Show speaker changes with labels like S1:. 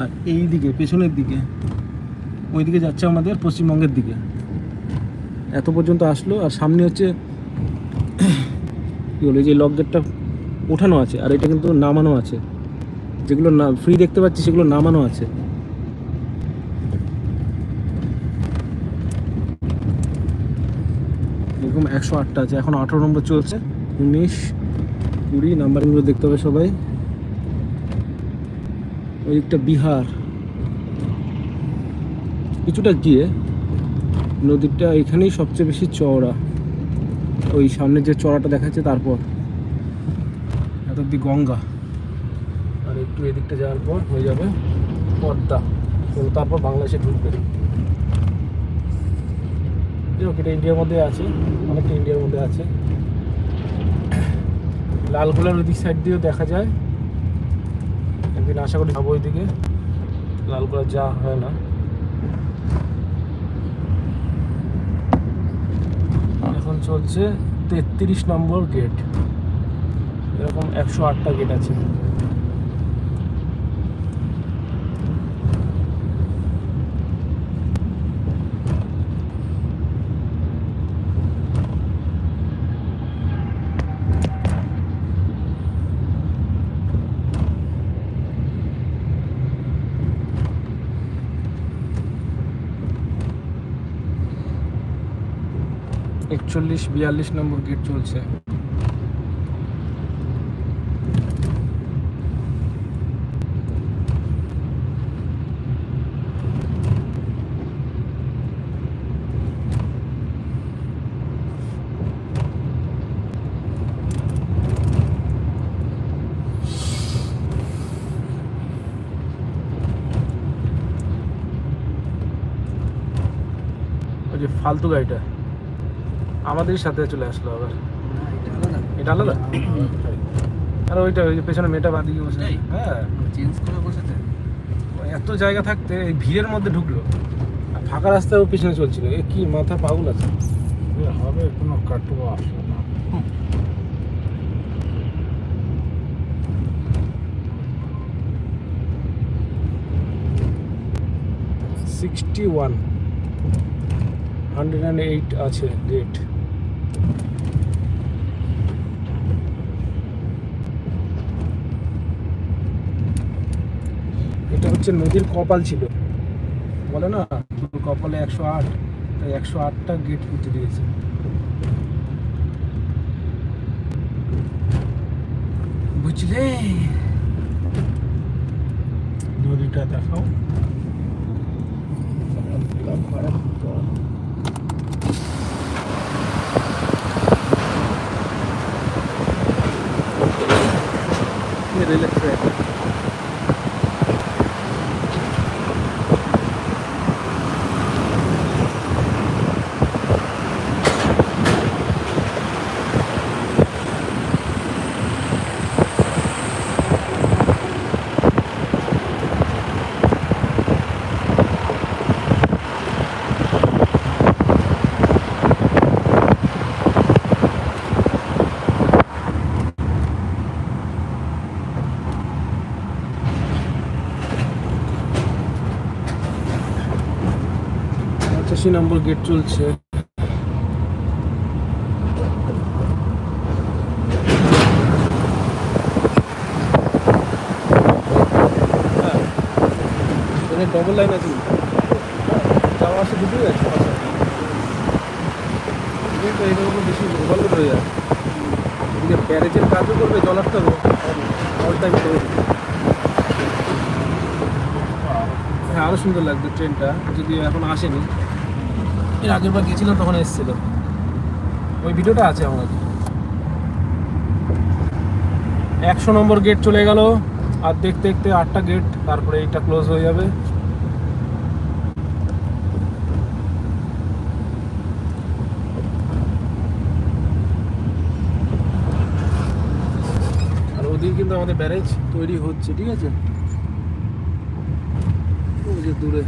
S1: আর এই দিকে পেছনের দিকে ওইদিকে যাচ্ছে আমাদের পশ্চিমবঙ্গের দিকে। এত পর্যন্ত আসলো, আর সামনে হচ্ছে কী বলে, যে লক গেটটা ওঠানো আছে, আর এটা কিন্তু নামানো আছে। যেগুলো না ফ্রি দেখতে পাচ্ছি সেগুলো নামানো আছে। এরকম 108টা আছে, এখন 18 নম্বর চলছে, 19, 20 নাম্বারগুলো দেখতে হবে সবাই। ওই দিকটা বিহার, কিছুটা গিয়ে নদীটা এখানেই সবচেয়ে বেশি চওড়া। ওই সামনে যে চড়াটা দেখাচ্ছে, তারপর এত অব্দি গঙ্গা, আর একটু এদিকটা যাওয়ার পর হয়ে যাবে পদ্মা, তারপর বাংলাদেশে ঢুকবে। এটা ইন্ডিয়ার মধ্যে আছে, অনেকটা ইন্ডিয়ার মধ্যে আছে। লালগোলার ওই দিক সাইড দিয়েও দেখা যায়, একদিন আশা করি যাবো ওইদিকে। লালগোলা যা হয় না। এখন চলছে 33 নম্বর গেট, এরকম 108টা গেট আছে। একচল্লিশ 42 নম্বর গেট চলছে। ওই যে ফালতু গাড়িটা আমাদের সাথে চলে আসলো আবার। এটা আলাদা, আর ওইটা ওই যে পেছনে মেয়েটা বাদিকে বসে, হ্যাঁ চেঞ্জ করে বসেছে। এত জায়গা থাকতে এই ভিড়ের মধ্যে ঢুকলো, আর ফাঁকা রাস্তায় ও পিছনে চলছিল। এ কি মাথা পাগল আছে হবে, কোনো কাটবো আসলো না। 61 108 আছে গেট। এটা হচ্ছে নদীর কপাল ছিল, বলে না কপালে 108, তাই 108টা গেট পুঁতে দিয়েছে। বুঝলে, নদীটা দেখাও। রেলের ট্র্যাক, নম্বর গেট চলছে। ডবল লাইন আছে, যাওয়া আসে দুটোই আছে। এইরকম বেশি গল্প করে যায়, এদিকে ব্যারেজের কাজও করবে, জলাস্তরও অল টাইম করে। হ্যাঁ, আরও সুন্দর লাগবে ট্রেনটা, যদি এখন আসেনি। এর আগের বার গেছিলাম তখন এসেছিল, ওই ভিডিওটা আছে আমার কাছে। 100 নম্বর গেট চলে গেল, আর দেখতে দেখতে 8টা গেট, তারপরে এইটা ক্লোজ হয়ে যাবে। আর ওদিকে কিন্তু আমাদের ব্যারেজ তৈরি হচ্ছে, ঠিক আছে, ওই যে দূরে।